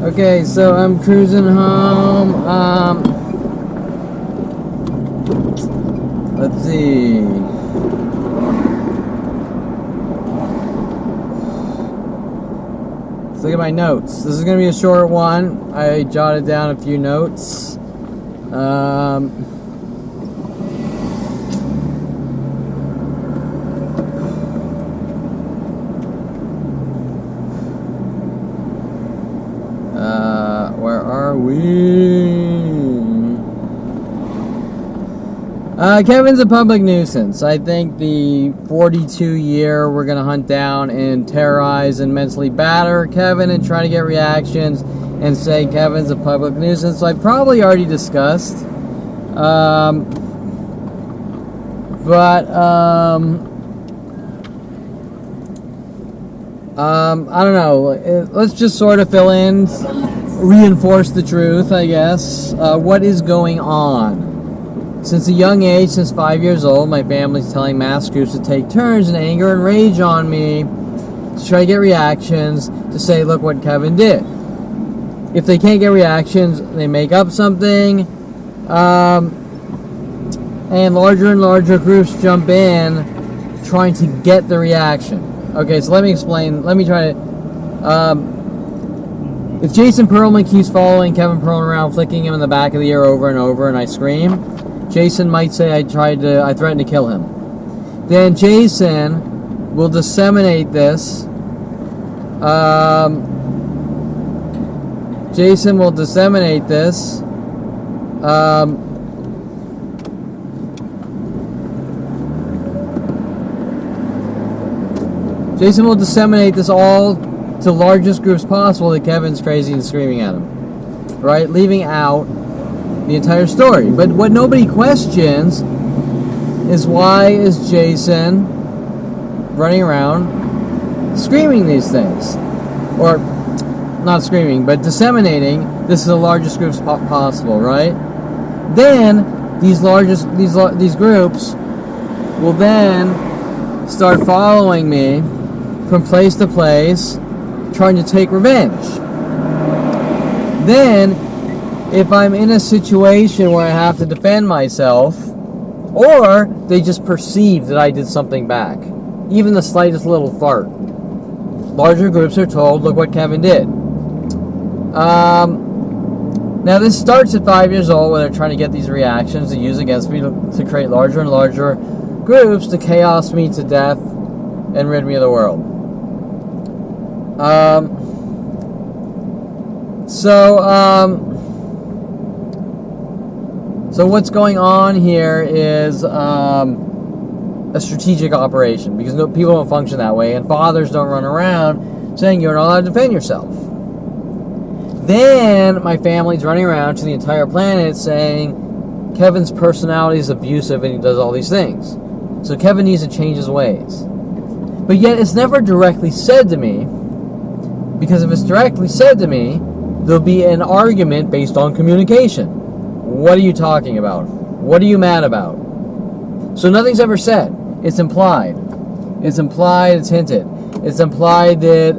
Okay, so I'm cruising home. Let's see. Let's look at my notes. This is going to be a short one. I jotted down a few notes. Where are we? Kevin's a public nuisance. I think the 42-year we're going to hunt down and terrorize and mentally batter Kevin and try to get reactions and say Kevin's a public nuisance. So I probably already discussed. I don't know. Let's just sort of fill in, reinforce the truth, I guess. What is going on? Since a young age, since 5 years old, my family's telling mass groups to take turns in anger and rage on me to try to get reactions, to say, look what Kevin did. If they can't get reactions, they make up something, and larger groups jump in trying to get the reaction. Okay, so let me explain. Let me try to... if Jason Perlman keeps following Kevin Perlman around, flicking him in the back of the ear over and over, and I scream, Jason might say I threatened to kill him. Then Jason will disseminate this. Jason will disseminate this. Jason will disseminate this all to largest groups possible that Kevin's crazy and screaming at him. Right? Leaving out the entire story. But what nobody questions is, why is Jason running around screaming these things? Or not screaming, but disseminating this to the largest groups possible, right? Then these groups will then start following me from place to place, trying to take revenge. Then, if I'm in a situation where I have to defend myself, or they just perceive that I did something back, even the slightest little fart, larger groups are told, look what Kevin did. Now this starts at 5 years old, when they're trying to get these reactions to use against me to create larger and larger groups to chaos me to death and rid me of the world. So what's going on here is a strategic operation, because people don't function that way, and fathers don't run around saying you're not allowed to defend yourself. Then my family's running around to the entire planet saying Kevin's personality is abusive and he does all these things. So Kevin needs to change his ways. But yet it's never directly said to me, because if it's directly said to me, there'll be an argument based on communication. What are you talking about? What are you mad about? So nothing's ever said. It's implied. It's implied, it's hinted. It's implied that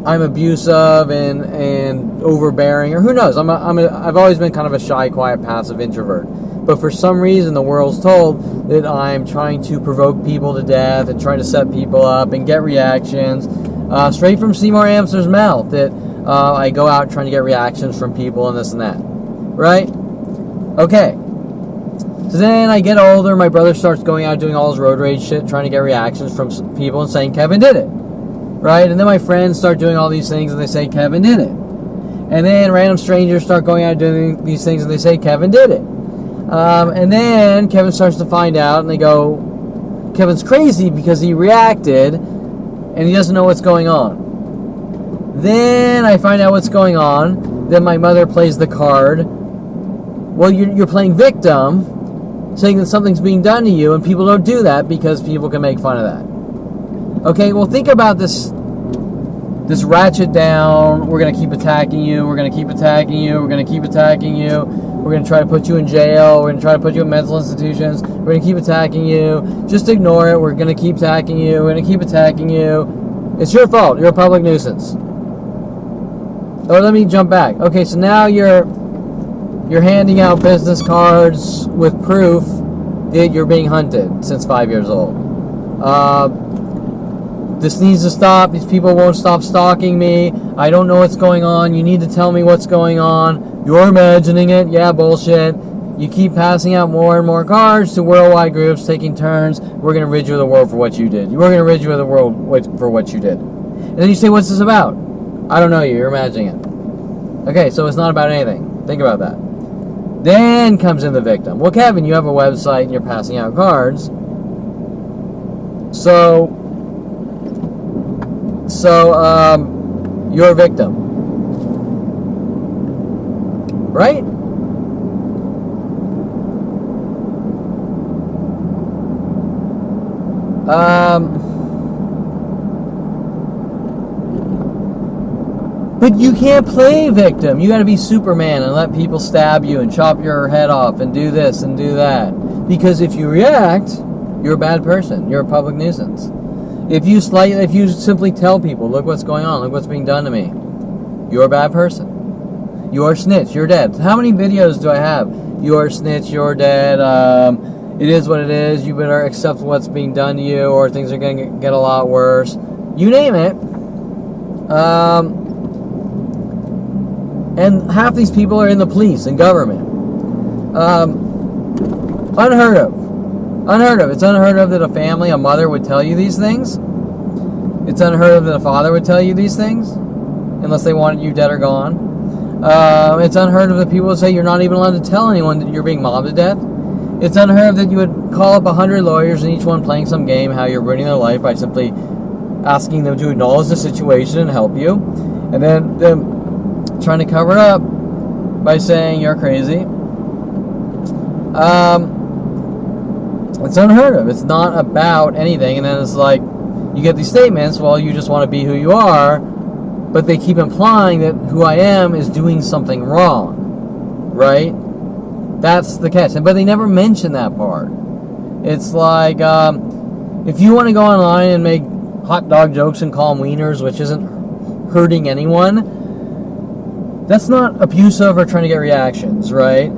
I'm abusive and overbearing, or who knows? I've always been kind of a shy, quiet, passive introvert. But for some reason, the world's told that I'm trying to provoke people to death and trying to set people up and get reactions straight from Seymour Amster's mouth. That I go out trying to get reactions from people and this and that. Right? Okay. So then I get older, my brother starts going out doing all his road rage shit, trying to get reactions from people and saying Kevin did it. Right? And then my friends start doing all these things and they say Kevin did it. And then random strangers start going out doing these things and they say Kevin did it. And then Kevin starts to find out and they go, Kevin's crazy because he reacted and he doesn't know what's going on. Then I find out what's going on. Then my mother plays the card. Well, you're playing victim, saying that something's being done to you, and people don't do that because people can make fun of that. Okay, well, think about this ratchet down. We're going to keep attacking you. We're going to keep attacking you. We're going to keep attacking you. We're going to try to put you in jail. We're going to try to put you in mental institutions. We're going to keep attacking you. Just ignore it. We're going to keep attacking you. We're going to keep attacking you. It's your fault. You're a public nuisance. Oh, let me jump back. Okay, so now you're handing out business cards with proof that you're being hunted since 5 years old. This needs to stop. These people won't stop stalking me. I don't know what's going on. You need to tell me what's going on. You're imagining it. Yeah, bullshit. You keep passing out more and more cards to worldwide groups, taking turns. We're going to rid you of the world for what you did. We're going to rid you of the world for what you did. And then you say, what's this about? I don't know you. You're imagining it. Okay, so it's not about anything. Think about that. Then comes in the victim. Well, Kevin, you have a website and you're passing out cards. So you're a victim. Right? But you can't play victim. You got to be Superman and let people stab you and chop your head off and do this and do that. Because if you react, you're a bad person. You're a public nuisance. If you simply tell people, look what's going on, look what's being done to me, you're a bad person. You're a snitch. You're dead. How many videos do I have? You're a snitch. You're dead. It is what it is. You better accept what's being done to you, or things are going to get a lot worse. You name it. And half these people are in the police and government. Unheard of. Unheard of. It's unheard of that a mother would tell you these things. It's unheard of that a father would tell you these things, unless they wanted you dead or gone. It's unheard of that people would say you're not even allowed to tell anyone that you're being mobbed to death. It's unheard of that you would call up 100 lawyers and each one playing some game how you're ruining their life by simply asking them to acknowledge the situation and help you, and then them trying to cover it up by saying you're crazy. It's unheard of. It's not about anything. And then it's like you get these statements, well, you just want to be who you are, but they keep implying that who I am is doing something wrong, right? That's the catch. But they never mention that part. It's like if you want to go online and make hot dog jokes and call them wieners, which isn't hurting anyone, that's not abusive or trying to get reactions, right?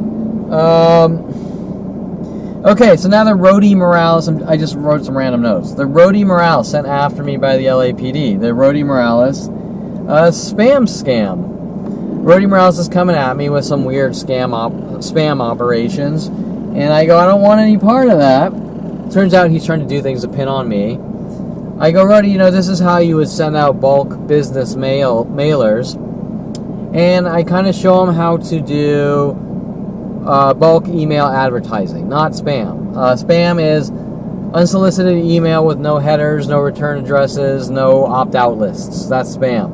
Okay, so now the Rody Morales, I just wrote some random notes. The Rody Morales sent after me by the LAPD. The Rody Morales spam scam. Rody Morales is coming at me with some weird spam operations, and I go, I don't want any part of that. Turns out he's trying to do things to pin on me. I go, Rody, this is how you would send out bulk business mailers. And I kind of show him how to do bulk email advertising, not spam. Spam is unsolicited email with no headers, no return addresses, no opt-out lists. That's spam.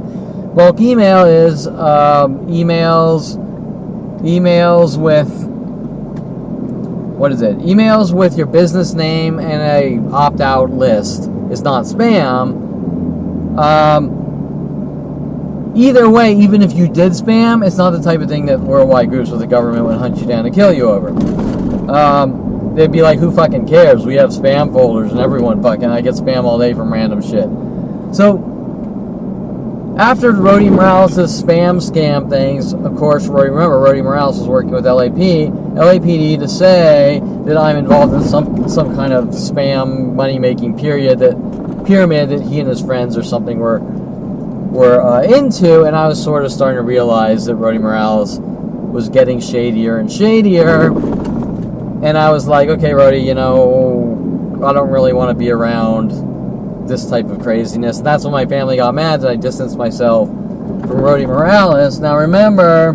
Bulk email is emails with, what is it? Emails with your business name and a opt-out list. It's not spam. Either way, even if you did spam, it's not the type of thing that worldwide groups with the government would hunt you down and kill you over. They'd be like, who fucking cares? We have spam folders and everyone I get spam all day from random shit. So, after Rody Morales' spam scam things, of course, remember, Rody Morales was working with LAPD to say that I'm involved in some kind of spam money-making pyramid that he and his friends or something were into, and I was sort of starting to realize that Rody Morales was getting shadier and shadier, and I was like, okay, Rody, I don't really want to be around this type of craziness. And that's when my family got mad that I distanced myself from Rody Morales. Now remember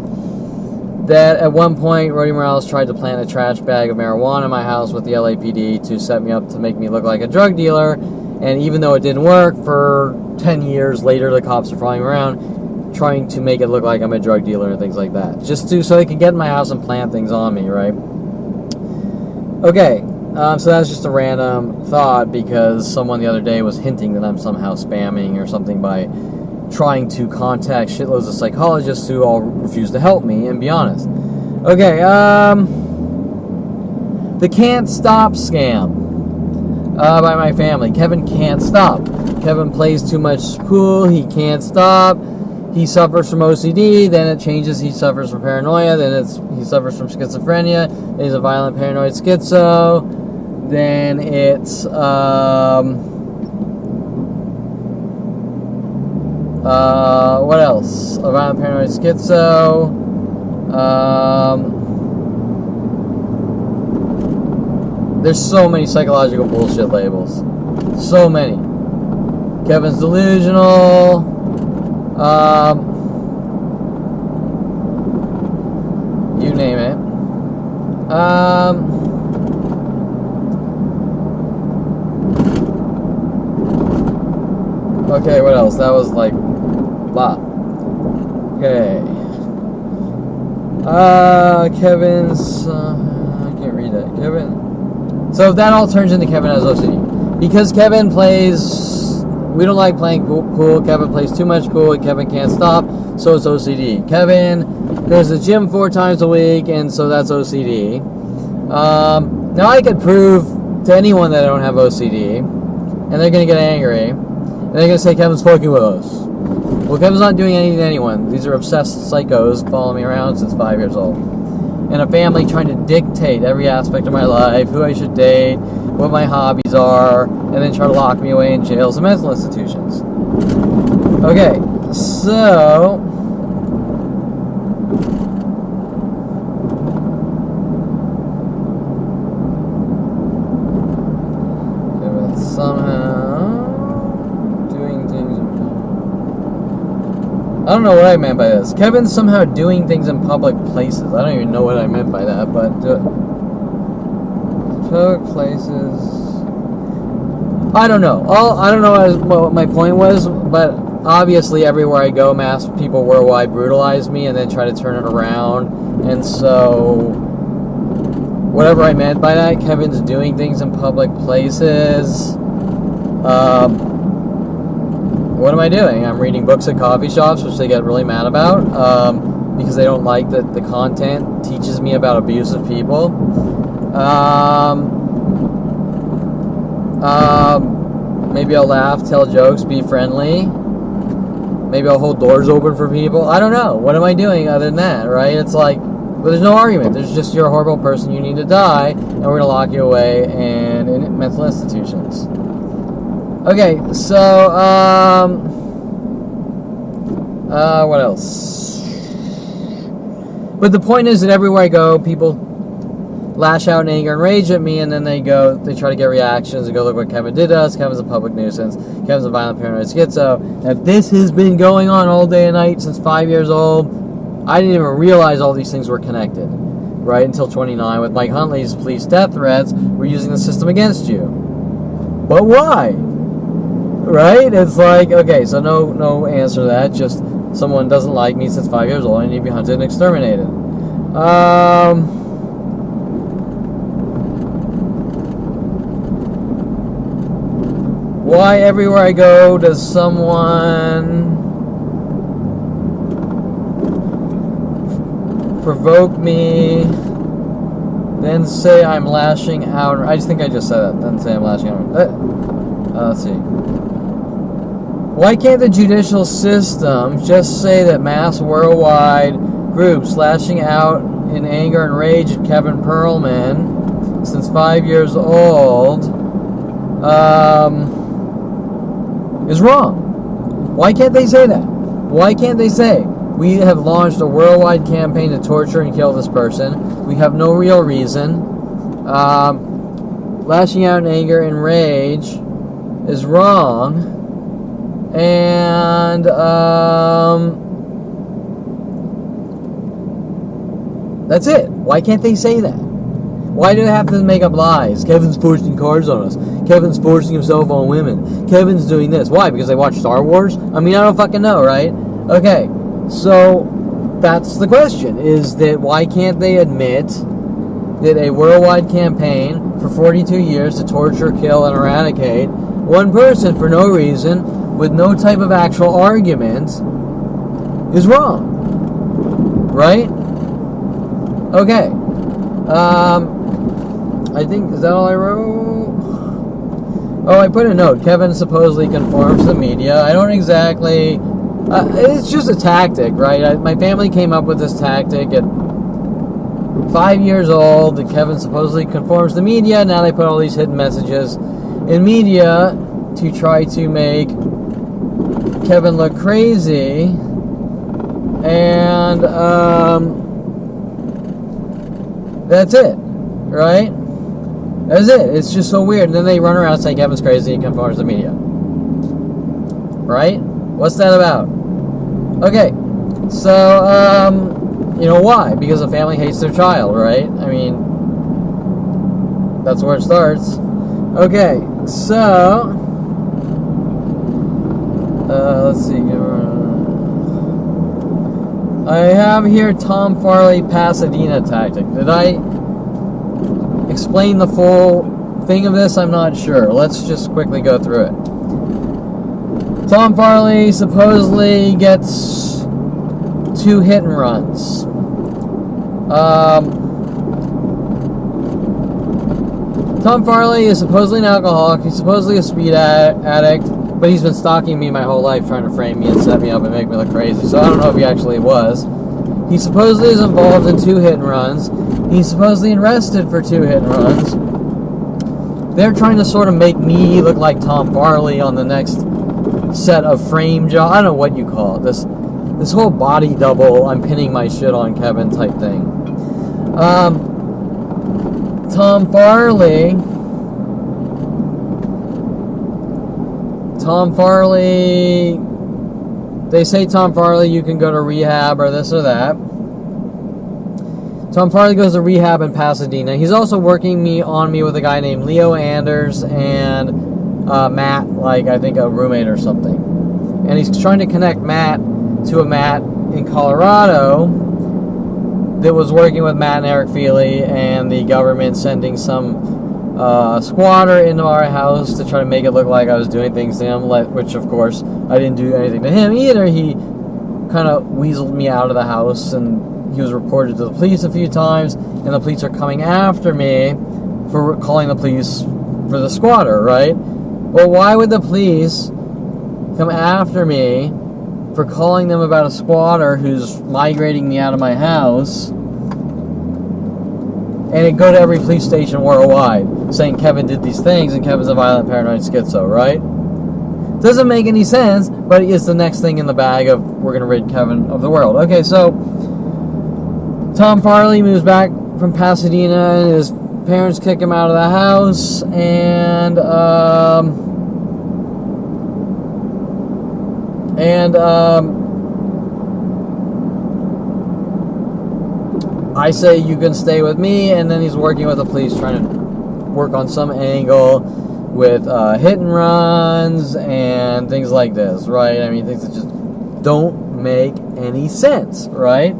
that at one point Rody Morales tried to plant a trash bag of marijuana in my house with the LAPD to set me up to make me look like a drug dealer. And even though it didn't work, for 10 years later, the cops are following around trying to make it look like I'm a drug dealer and things like that. So they can get in my house and plant things on me, right? Okay, so that's just a random thought because someone the other day was hinting that I'm somehow spamming or something by trying to contact shitloads of psychologists who all refuse to help me, and be honest. Okay, the Can't Stop Scam by my family. Kevin can't stop. Kevin plays too much pool. He can't stop. He suffers from OCD. Then it changes. He suffers from paranoia. Then he suffers from schizophrenia. Then he's a violent paranoid schizo. Then it's what else? A violent paranoid schizo. There's so many psychological bullshit labels. So many. Kevin's delusional. You name it. Okay, what else? That was like, blah. Okay. Kevin's, I can't read that. Kevin. So that all turns into Kevin has OCD. Because Kevin plays, we don't like playing pool. Kevin plays too much pool and Kevin can't stop, so it's OCD. Kevin goes to the gym 4 times a week, and so that's OCD. Now I could prove to anyone that I don't have OCD, and they're going to get angry, and they're going to say Kevin's fucking with us. Well, Kevin's not doing anything to anyone. These are obsessed psychos following me around since 5 years old. And a family trying to dictate every aspect of my life, who I should date, what my hobbies are, and then try to lock me away in jails and mental institutions. Okay, so somehow doing things. I don't know what I meant by this. Kevin's somehow doing things in public places. I don't even know what I meant by that, but public places. I don't know. I don't know what my point was, but obviously everywhere I go, mass people worldwide brutalize me and then try to turn it around. And so, whatever I meant by that, Kevin's doing things in public places. What am I doing? I'm reading books at coffee shops, which they get really mad about, because they don't like that the content teaches me about abusive people. Maybe I'll laugh, tell jokes, be friendly. Maybe I'll hold doors open for people. I don't know. What am I doing other than that, right? It's like, well, there's no argument. There's just, you're a horrible person, you need to die, and we're going to lock you away in mental institutions. Okay, so, what else? But the point is that everywhere I go, people lash out in anger and rage at me, and then they try to get reactions and go, look what Kevin did to us. Kevin's a public nuisance. Kevin's a violent paranoid schizo. And this has been going on all day and night since 5 years old. I didn't even realize all these things were connected, right, until 29 with Mike Huntley's police death threats. We're using the system against you. But why? Right? It's like, okay, so no answer to that. Just someone doesn't like me since 5 years old. I need to be hunted and exterminated. Why everywhere I go does someone provoke me, then say I'm lashing out? I just think I just said that. Then say I'm lashing out. Let's see. Why can't the judicial system just say that mass worldwide groups lashing out in anger and rage at Kevin Perlman since 5 years old is wrong? Why can't they say that? Why can't they say, we have launched a worldwide campaign to torture and kill this person. We have no real reason. Lashing out in anger and rage is wrong. And that's it. Why can't they say that? Why do they have to make up lies? Kevin's forcing cars on us. Kevin's forcing himself on women. Kevin's doing this. Why? Because they watch Star Wars? I mean, I don't fucking know, right? Okay, so that's the question, is that why can't they admit that a worldwide campaign for 42 years to torture, kill, and eradicate one person for no reason, with no type of actual argument, is wrong? Right? Okay. I think, is that all I wrote? Oh, I put a note. Kevin supposedly conforms to the media. I don't exactly... it's just a tactic, right? My family came up with this tactic at 5 years old. That Kevin supposedly conforms to the media. Now they put all these hidden messages in media to try to make Kevin look crazy. And that's it, right? That's it. It's just so weird. And then they run around saying Kevin's crazy and conforms to the media. Right? What's that about? Okay. So, you know why? Because the family hates their child, right? I mean, that's where it starts. Okay. So, let's see. I have here Tom Farley Pasadena tactic. Did I explain the full thing of this? I'm not sure. Let's just quickly go through it. Tom Farley supposedly gets 2 hit and runs. Tom Farley is supposedly an alcoholic. He's supposedly a speed addict, but he's been stalking me my whole life, trying to frame me and set me up and make me look crazy. So I don't know if he actually was. He supposedly is involved in 2 hit and runs. He's supposedly arrested for 2 hit and runs. They're trying to sort of make me look like Tom Farley on the next set of frame job. I don't know what you call it. This whole body double, I'm pinning my shit on Kevin type thing. Tom Farley, they say Tom Farley, you can go to rehab or this or that. Tom Farley goes to rehab in Pasadena. He's also working on me with a guy named Leo Anders and Matt, like I think a roommate or something. And he's trying to connect Matt to a Matt in Colorado that was working with Matt and Eric Feely, and the government sending some squatter into our house to try to make it look like I was doing things to him, which of course I didn't do anything to him either. He kind of weaseled me out of the house, and he was reported to the police a few times, and the police are coming after me for calling the police for the squatter, right? Well, why would the police come after me for calling them about a squatter who's migrating me out of my house, and it go to every police station worldwide saying Kevin did these things and Kevin's a violent paranoid schizo, right? Doesn't make any sense, but it's the next thing in the bag of we're going to rid Kevin of the world. Okay, so Tom Farley moves back from Pasadena, and his parents kick him out of the house, and I say you can stay with me, and then he's working with the police trying to work on some angle with hit and runs and things like this, right? I mean, things that just don't make any sense, right?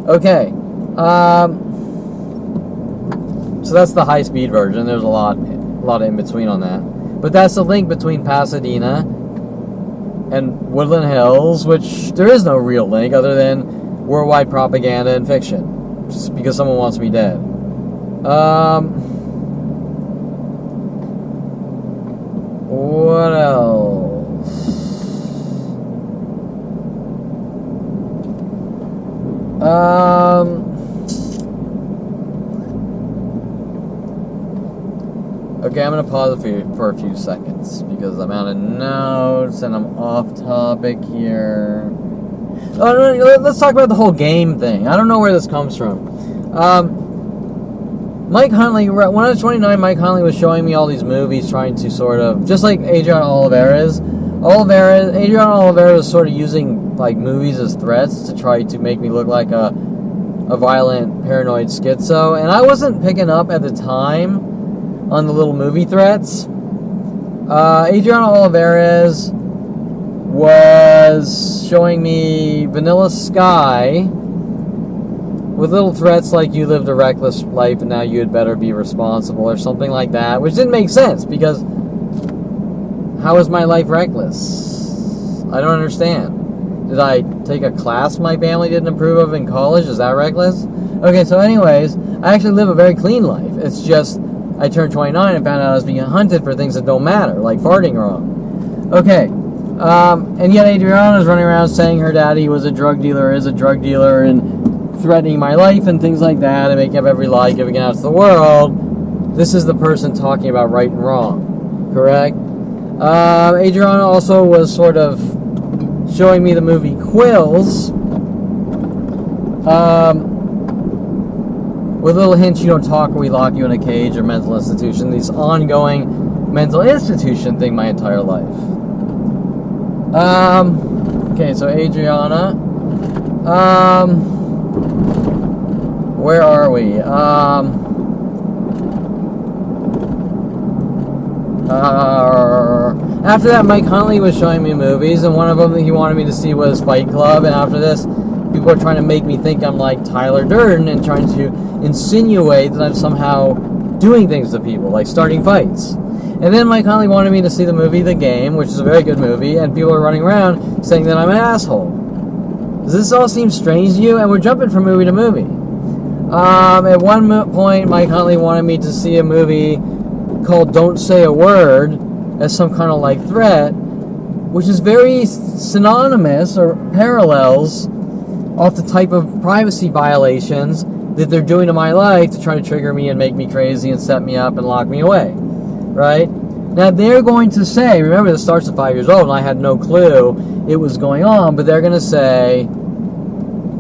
Okay, so that's the high-speed version. There's a lot in between on that, but that's the link between Pasadena and Woodland Hills, which there is no real link other than worldwide propaganda and fiction, just because someone wants me dead. What else? Okay, I'm going to pause for a few seconds because I'm out of notes and I'm off topic here. Oh, no, let's talk about the whole game thing. I don't know where this comes from. Mike Huntley, when I was 29, Mike Huntley was showing me all these movies trying to sort of, just like Adriana Olivarez. Adriana Olivarez was sort of using like movies as threats to try to make me look like a violent paranoid schizo, and I wasn't picking up at the time on the little movie threats. Adriana Olivarez was showing me Vanilla Sky with little threats like you lived a reckless life and now you had better be responsible or something like that, which didn't make sense because how is my life reckless? I don't understand. Did I take a class my family didn't approve of in college? Is that reckless? Okay, so anyways, I actually live a very clean life. It's just I turned 29 and found out I was being hunted for things that don't matter, like farting wrong. Okay, and yet Adriana is running around saying her daddy was a drug dealer, is a drug dealer, and threatening my life and things like that, and making up every lie, giving it out to the world. This is the person talking about right and wrong, correct? Adriana also was sort of showing me the movie Quills, with little hints: you don't talk or we lock you in a cage or mental institution. This ongoing mental institution thing my entire life. Okay, so Adriana, where are we? After that, Mike Huntley was showing me movies, and one of them that he wanted me to see was Fight Club, and after this, people are trying to make me think I'm like Tyler Durden and trying to insinuate that I'm somehow doing things to people, like starting fights. And then Mike Huntley wanted me to see the movie The Game, which is a very good movie, and people are running around saying that I'm an asshole. Does this all seem strange to you? And we're jumping from movie to movie. At one point, Mike Huntley wanted me to see a movie called Don't Say a Word as some kind of like threat, which is very synonymous or parallels off the type of privacy violations that they're doing to my life to try to trigger me and make me crazy and set me up and lock me away, right? Now they're going to say, remember this starts at 5 years old and I had no clue it was going on, but they're going to say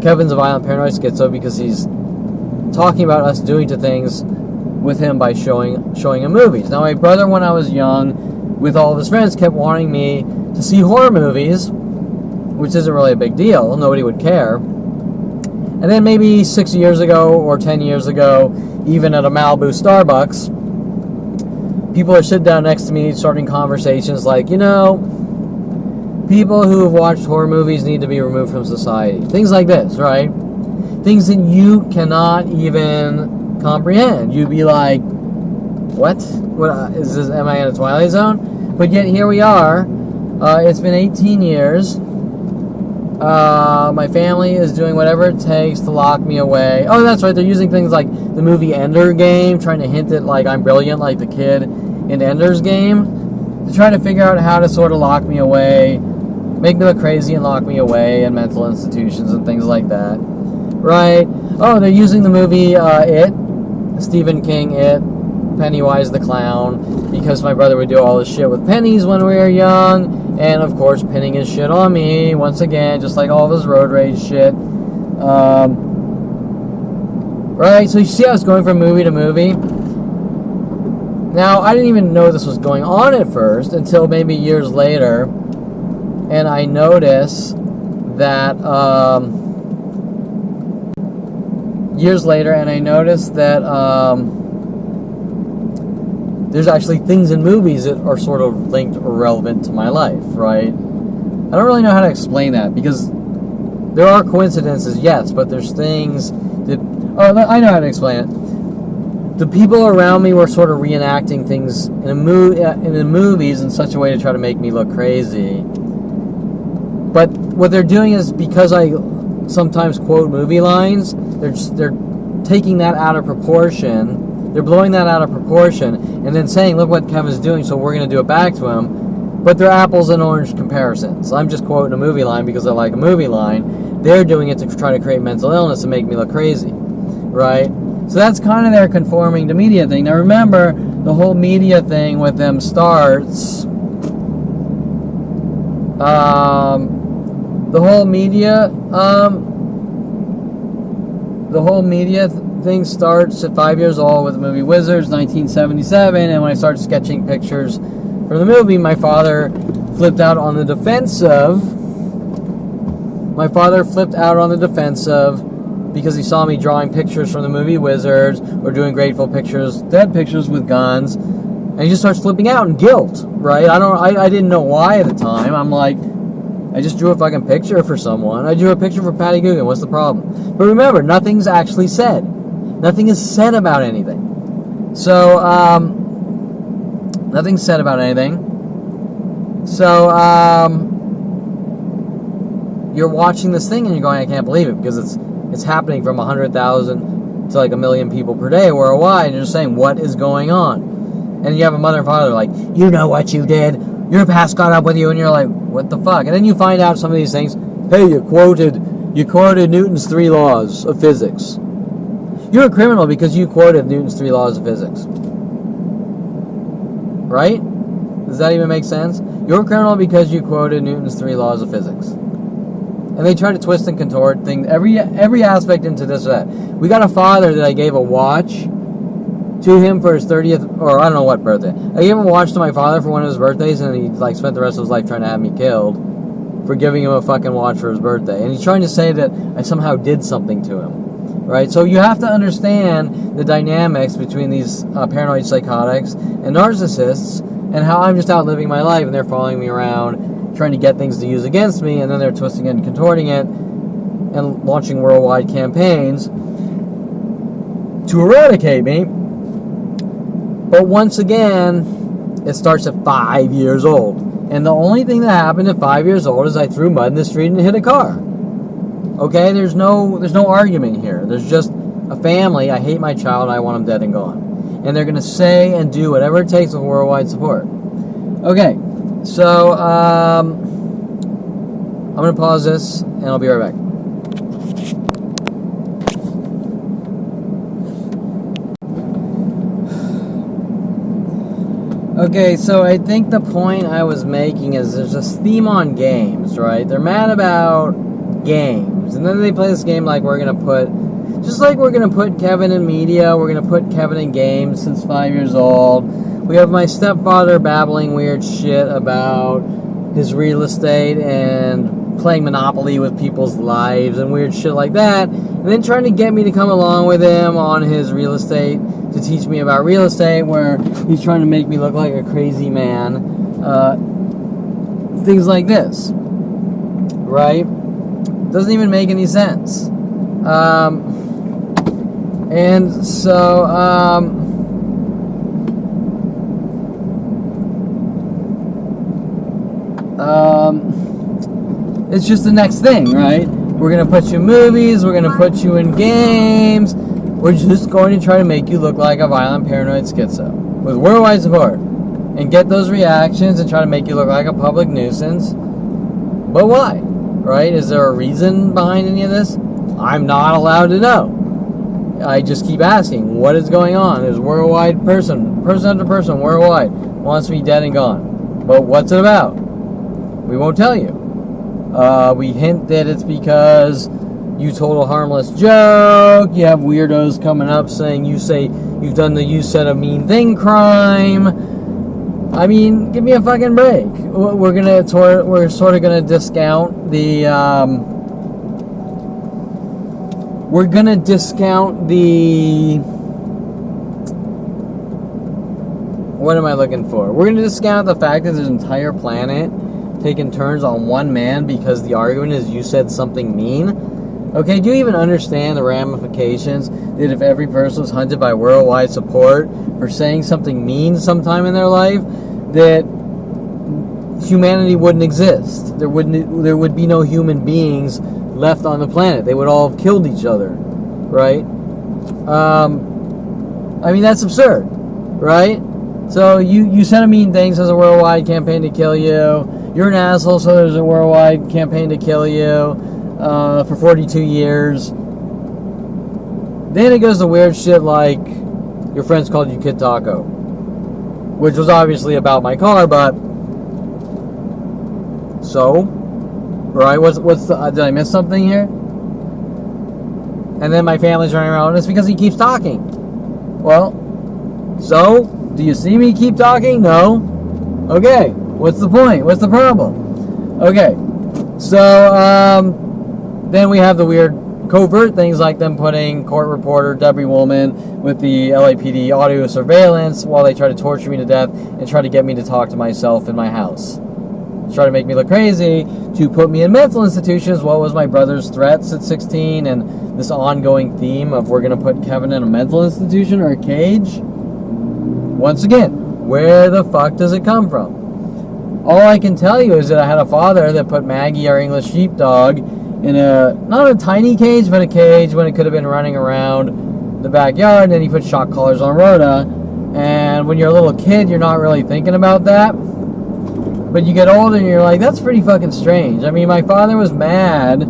Kevin's a violent paranoid schizo because he's talking about us doing to things with him by showing him movies. Now my brother, when I was young, with all of his friends, kept wanting me to see horror movies, which isn't really a big deal. Nobody would care. And then maybe 6 years ago or 10 years ago, even at a Malibu Starbucks, people are sitting down next to me starting conversations like, people who have watched horror movies need to be removed from society. Things like this, right? Things that you cannot even comprehend. You'd be like, what? Is this? Am I in a Twilight Zone? But yet here we are. It's been 18 years. My family is doing whatever it takes to lock me away. Oh, that's right. They're using things like the movie Ender Game, trying to hint at like I'm brilliant, like the kid in Ender's Game, to try to figure out how to sort of lock me away, make me look crazy and lock me away in mental institutions and things like that. Right? Oh, they're using the movie It, Stephen King It, Pennywise the Clown, because my brother would do all this shit with pennies when we were young, and of course pinning his shit on me, once again, just like all of his road rage shit. Right, so you see how it's going from movie to movie? Now, I didn't even know this was going on at first, until maybe years later, and I notice that, there's actually things in movies that are sort of linked or relevant to my life, right? I don't really know how to explain that, because there are coincidences, yes, but there's things that... Oh, I know how to explain it. The people around me were sort of reenacting things in the movies in such a way to try to make me look crazy. But what they're doing is, because I sometimes quote movie lines, they're taking that out of proportion. They're blowing that out of proportion and then saying, look what Kevin's doing, so we're going to do it back to him. But they're apples and orange comparisons. I'm just quoting a movie line because I like a movie line. They're doing it to try to create mental illness and make me look crazy, right? So that's kind of their conforming to media thing. Now remember, the whole media thing with them starts... The whole media thing starts at 5 years old with the movie Wizards, 1977, and when I started sketching pictures from the movie, my father flipped out on the defensive. Because he saw me drawing pictures from the movie Wizards or doing Grateful Pictures, dead pictures with guns, and he just starts flipping out in guilt, right? I didn't know why at the time. I'm like, I just drew a fucking picture for someone. I drew a picture for Patty Coogan. What's the problem? But remember, nothing's actually said. Nothing is said about anything. So, nothing's said about anything. So, you're watching this thing and you're going, I can't believe it, because it's happening from 100,000 to like 1 million people per day worldwide, and you're just saying, what is going on? And you have a mother and father like, you know what you did, your past caught up with you, and you're like, what the fuck? And then you find out some of these things. Hey, you quoted Newton's 3 laws of physics. You're a criminal because you quoted Newton's 3 laws of physics. Right? Does that even make sense? You're a criminal because you quoted Newton's 3 laws of physics. And they try to twist and contort things, every aspect into this or that. We got a father that I gave a watch to him for his 30th, or I don't know what birthday. I gave a watch to my father for one of his birthdays, and he like spent the rest of his life trying to have me killed for giving him a fucking watch for his birthday. And he's trying to say that I somehow did something to him. Right? So you have to understand the dynamics between these paranoid psychotics and narcissists, and how I'm just out living my life and they're following me around trying to get things to use against me, and then they're twisting it and contorting it and launching worldwide campaigns to eradicate me. But once again, it starts at 5 years old. And the only thing that happened at 5 years old is I threw mud in the street and hit a car. Okay, there's no argument here. There's just a family. I hate my child. I want him dead and gone. And they're going to say and do whatever it takes with worldwide support. Okay, so I'm going to pause this, and I'll be right back. Okay, so I think the point I was making is there's this theme on games, right? They're mad about games. And then they play this game like we're going to put... Just like we're going to put Kevin in media, we're going to put Kevin in games since 5 years old. We have my stepfather babbling weird shit about his real estate and playing Monopoly with people's lives and weird shit like that. And then trying to get me to come along with him on his real estate to teach me about real estate, where he's trying to make me look like a crazy man. Things like this. Right? Doesn't even make any sense. And so, it's just the next thing, right? We're going to put you in movies, we're going to put you in games, we're just going to try to make you look like a violent paranoid schizo with worldwide support and get those reactions and try to make you look like a public nuisance. But why? Right? Is there a reason behind any of this? I'm not allowed to know. I just keep asking, what is going on? There's worldwide person after person worldwide wants me dead and gone. But what's it about? We won't tell you. We hint that it's because you told a harmless joke. You have weirdos coming up saying you said a mean thing crime. I mean, give me a fucking break. We're sort of gonna discount the what am I looking for? We're gonna discount the fact that there's an entire planet taking turns on one man because the argument is you said something mean. Okay, do you even understand the ramifications that if every person was hunted by worldwide support for saying something mean sometime in their life, that humanity wouldn't exist? There would be no human beings left on the planet. They would all have killed each other, right? I mean, that's absurd, right? So you said a mean thing, so there's a worldwide campaign to kill you. You're an asshole, so there's a worldwide campaign to kill you for 42 years. Then it goes to weird shit like your friends called you Kid Taco, which was obviously about my car, but so, right? Did I miss something here? And then my family's running around, and it's because he keeps talking. Well, so, do you see me keep talking? No. Okay, what's the point? What's the problem? Okay, so, then we have the weird covert things like them putting court reporter Debbie Woolman with the LAPD audio surveillance while they try to torture me to death and try to get me to talk to myself in my house. Try to make me look crazy, to put me in mental institutions. What was my brother's threats at 16 and this ongoing theme of we're going to put Kevin in a mental institution or a cage? Once again, where the fuck does it come from? All I can tell you is that I had a father that put Maggie, our English sheepdog, in not a tiny cage, but a cage when it could have been running around the backyard, and then he put shock collars on Rhoda. And when you're a little kid, you're not really thinking about that. But you get older and you're like, that's pretty fucking strange. I mean, my father was mad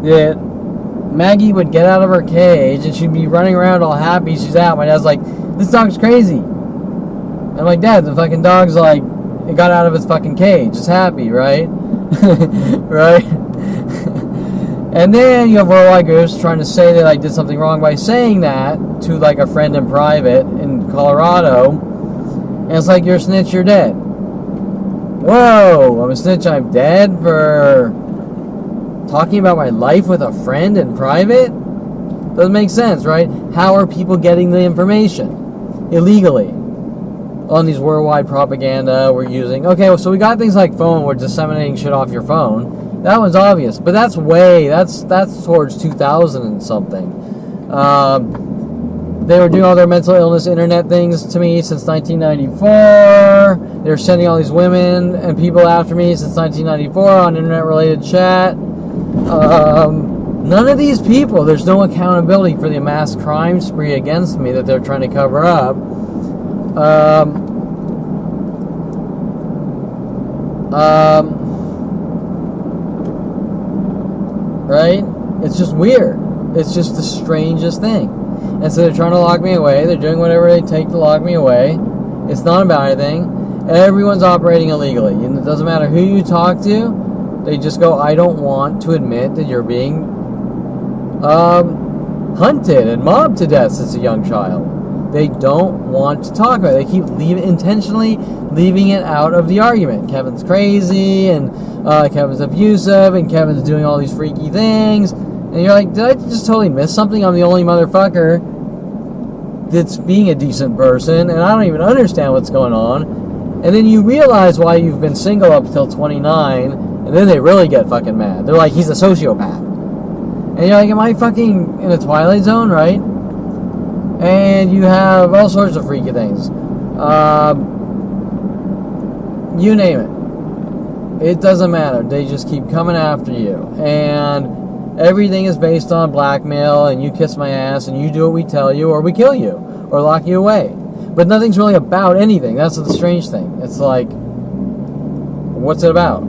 that Maggie would get out of her cage and she'd be running around all happy she's out. My dad's like, this dog's crazy. I'm like, Dad, the fucking dog's like, it got out of its fucking cage. It's happy, right? Right? And then you have worldwide groups trying to say that I did something wrong by saying that to like a friend in private in Colorado. And it's like, you're a snitch, you're dead. Whoa, I'm a snitch, I'm dead for talking about my life with a friend in private? Doesn't make sense, right? How are people getting the information? Illegally. On these worldwide propaganda we're using. Okay, so we got things like phone, we're disseminating shit off your phone. That one's obvious, but that's towards 2000 and something. They were doing all their mental illness internet things to me since 1994. They were sending all these women and people after me since 1994 on internet-related chat. None of these people, there's no accountability for the mass crime spree against me that they're trying to cover up. Right? It's just weird. It's just the strangest thing. And so they're trying to lock me away. They're doing whatever they take to lock me away. It's not about anything. Everyone's operating illegally. And it doesn't matter who you talk to. They just go, I don't want to admit that you're being hunted and mobbed to death since a young child. They don't want to talk about it. They keep intentionally leaving it out of the argument. Kevin's crazy, and Kevin's abusive, and Kevin's doing all these freaky things. And you're like, did I just totally miss something? I'm the only motherfucker that's being a decent person, and I don't even understand what's going on. And then you realize why you've been single up till 29, and then they really get fucking mad. They're like, he's a sociopath. And you're like, am I fucking in a Twilight Zone, right? And you have all sorts of freaky things. You name it. It doesn't matter. They just keep coming after you. And everything is based on blackmail, and you kiss my ass, and you do what we tell you, or we kill you, or lock you away. But nothing's really about anything. That's the strange thing. It's like, what's it about?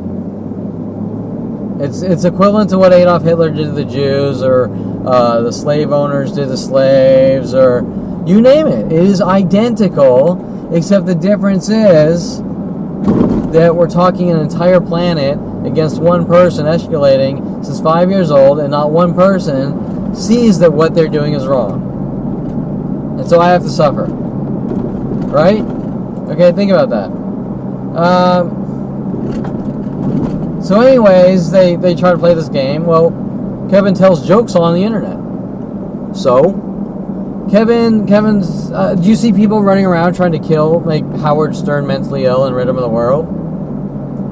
It's equivalent to what Adolf Hitler did to the Jews, or the slave owners did to slaves, or you name it. It is identical, except the difference is that we're talking an entire planet against one person escalating since 5 years old, and not one person sees that what they're doing is wrong. And so I have to suffer. Right? Okay, think about that. So anyways, they try to play this game. Well, Kevin tells jokes on the internet. So, Kevin's, do you see people running around trying to make Howard Stern mentally ill and rid him of the world?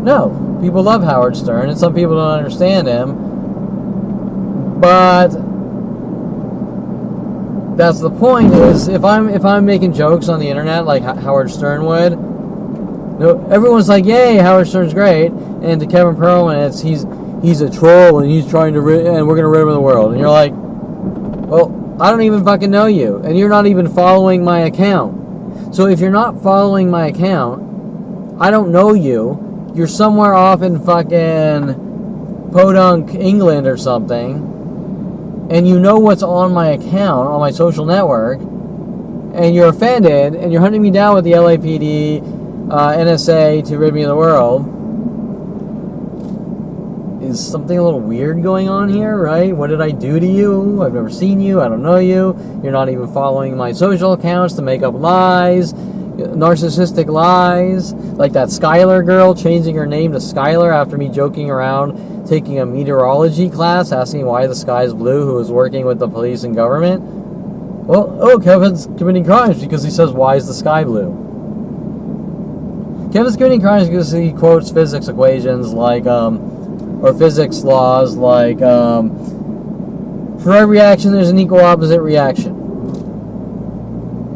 No. People love Howard Stern, and some people don't understand him. But that's the point, is if I'm making jokes on the internet like Howard Stern would, everyone's like, yay, Howard Stern's great. And to Kevin Perlman, it's he's a troll, and he's trying to and we're going to rid him of the world. And you're like, well, I don't even fucking know you, and you're not even following my account. So if you're not following my account, I don't know you. You're somewhere off in fucking Podunk, England or something, and you know what's on my account, on my social network, and you're offended, and you're hunting me down with the LAPD, NSA to rid me of the world. Is something a little weird going on here, right? What did I do to you? I've never seen you. I don't know you. You're not even following my social accounts to make up lies, narcissistic lies, like that Skylar girl changing her name to Skylar after me joking around taking a meteorology class, asking why the sky is blue, who was working with the police and government. Well, Kevin's committing crimes because he says, why is the sky blue? Kevin's committing crimes because he quotes physics equations like, or physics laws like, for every action there's an equal opposite reaction.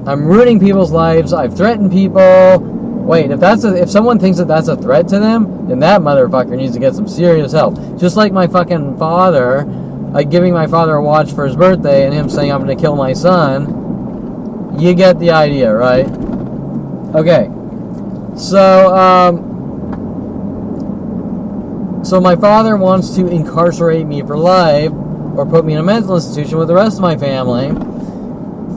I'm ruining people's lives. I've threatened people. Wait, if someone thinks that that's a threat to them, then that motherfucker needs to get some serious help. Just like my fucking father like giving my father a watch for his birthday and him saying I'm going to kill my son. You get the idea, right? Okay. So my father wants to incarcerate me for life or put me in a mental institution with the rest of my family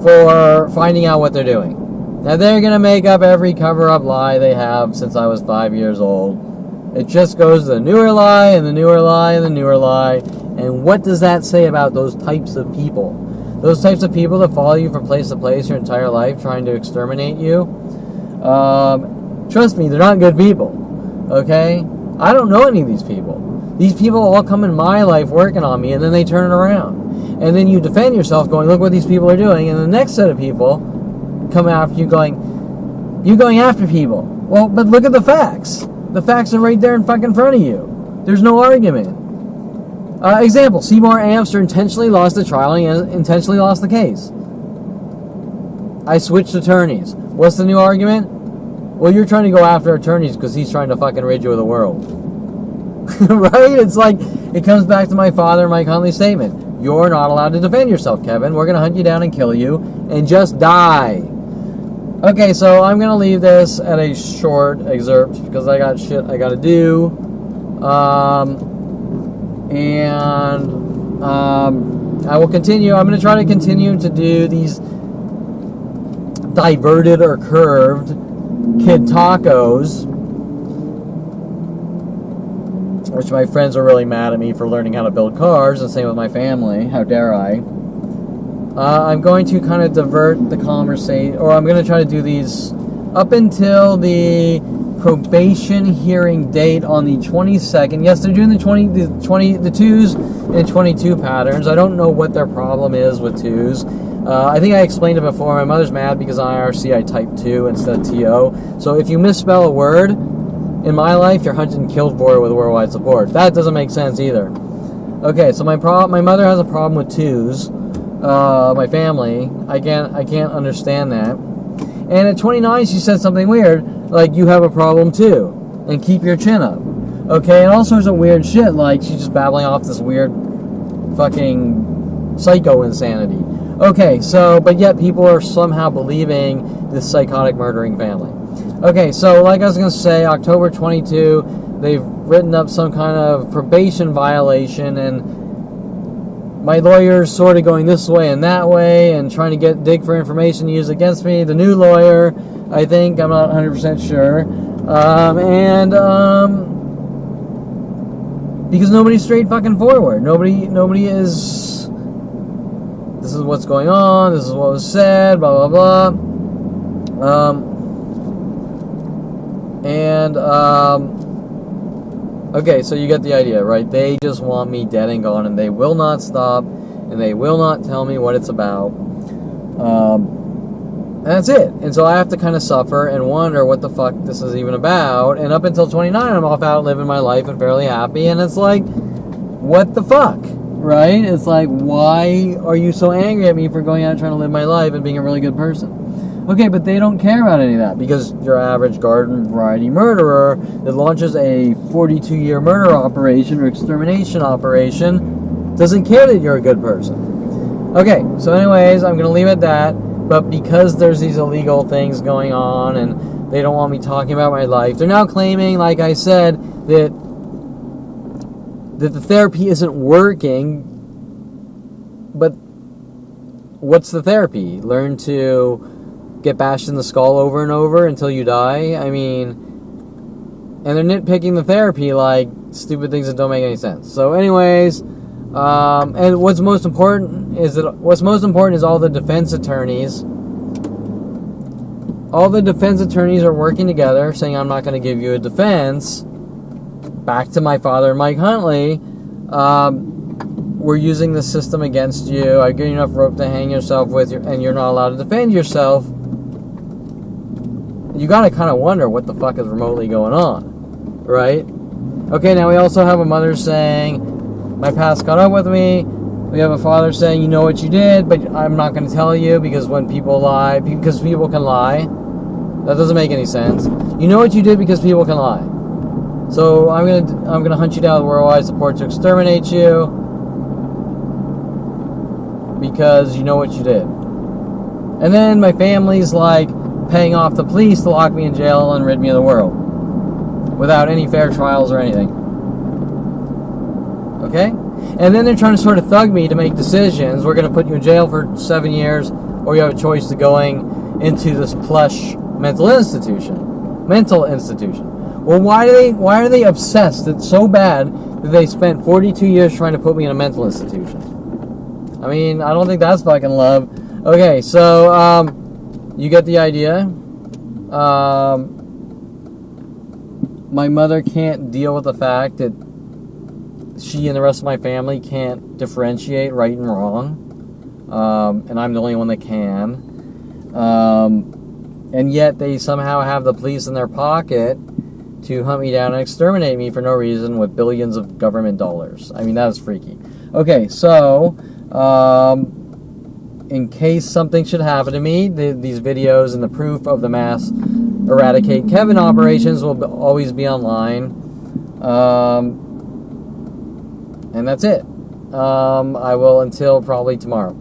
for finding out what they're doing. Now, they're going to make up every cover-up lie they have since I was 5 years old. It just goes to the newer lie and the newer lie and the newer lie. And what does that say about those types of people? Those types of people that follow you from place to place your entire life trying to exterminate you? Trust me, they're not good people. Okay? I don't know any of these people. These people all come in my life working on me, and then they turn it around. And then you defend yourself going, look what these people are doing. And the next set of people come after you going, you're going after people. Well, but look at the facts. The facts are right there in fucking front of you. There's no argument. Example, Seymour Amster intentionally lost the trial and intentionally lost the case. I switched attorneys. What's the new argument? Well, you're trying to go after attorneys because he's trying to fucking rid you of the world. Right? It's like, it comes back to my father and Mike Huntley's statement. You're not allowed to defend yourself, Kevin. We're going to hunt you down and kill you and just die. Okay, so I'm going to leave this at a short excerpt because I got shit I got to do. I will continue. I'm going to try to continue to do these diverted or curved kid tacos, which my friends are really mad at me for learning how to build cars, and same with my family. How dare I? I'm going to kind of divert the conversation, or I'm going to try to do these up until the probation hearing date on the 22nd. Yes, they're doing the 2s and 22 patterns. I don't know what their problem is with 2s. I think I explained it before. My mother's mad because on IRC I typed 2 instead of TO. So if you misspell a word in my life, you're hunted and killed for it with worldwide support. That doesn't make sense either. Okay, so my mother has a problem with 2s. My family, I can't understand that. And at 29, she said something weird, like, you have a problem too, and keep your chin up. Okay, and all sorts of weird shit, like she's just babbling off this weird fucking psycho insanity. Okay, so, but yet people are somehow believing this psychotic murdering family. Okay, so like I was going to say, October 22, they've written up some kind of probation violation, and my lawyer's sort of going this way and that way and trying to dig for information to use against me. The new lawyer, I think, I'm not 100% sure. Because nobody's straight fucking forward. Nobody is, this is what's going on, this is what was said, blah, blah, blah. Okay, so you get the idea, right? They just want me dead and gone, and they will not stop, and they will not tell me what it's about. And that's it. And so I have to kind of suffer and wonder what the fuck this is even about. And up until 29, I'm off out living my life and fairly happy. And it's like, what the fuck, right? It's like, why are you so angry at me for going out and trying to live my life and being a really good person? Okay, but they don't care about any of that, because your average garden variety murderer that launches a 42-year murder operation or extermination operation doesn't care that you're a good person. Okay, so anyways, I'm going to leave it at that, but because there's these illegal things going on and they don't want me talking about my life, they're now claiming, like I said, that the therapy isn't working. But what's the therapy? Learn to get bashed in the skull over and over until you die? I mean, and they're nitpicking the therapy like stupid things that don't make any sense. So anyways, and what's most important is all the defense attorneys. All the defense attorneys are working together, saying I'm not going to give you a defense. Back to my father and Mike Huntley. We're using the system against you. I give you enough rope to hang yourself with, and you're not allowed to defend yourself. You gotta kind of wonder what the fuck is remotely going on, right? Okay, now we also have a mother saying, my past caught up with me. We have a father saying, you know what you did, but I'm not going to tell you because when people lie, because people can lie. That doesn't make any sense. You know what you did because people can lie. So I'm gonna hunt you down with worldwide support to exterminate you. because you know what you did. And then my family's like paying off the police to lock me in jail and rid me of the world without any fair trials or anything. Okay? And then they're trying to sort of thug me to make decisions. We're going to put you in jail for 7 years, or you have a choice to going into this plush mental institution. Well, why are they obsessed? It's so bad that they spent 42 years trying to put me in a mental institution. I mean, I don't think that's fucking love. Okay, so you get the idea. My mother can't deal with the fact that she and the rest of my family can't differentiate right and wrong, and I'm the only one that can. And yet they somehow have the police in their pocket to hunt me down and exterminate me for no reason with billions of government dollars. I mean, that is freaky. Okay, so in case something should happen to me, these videos and the proof of the mass eradicate Kevin operations will always be online. And that's it. I will until probably tomorrow.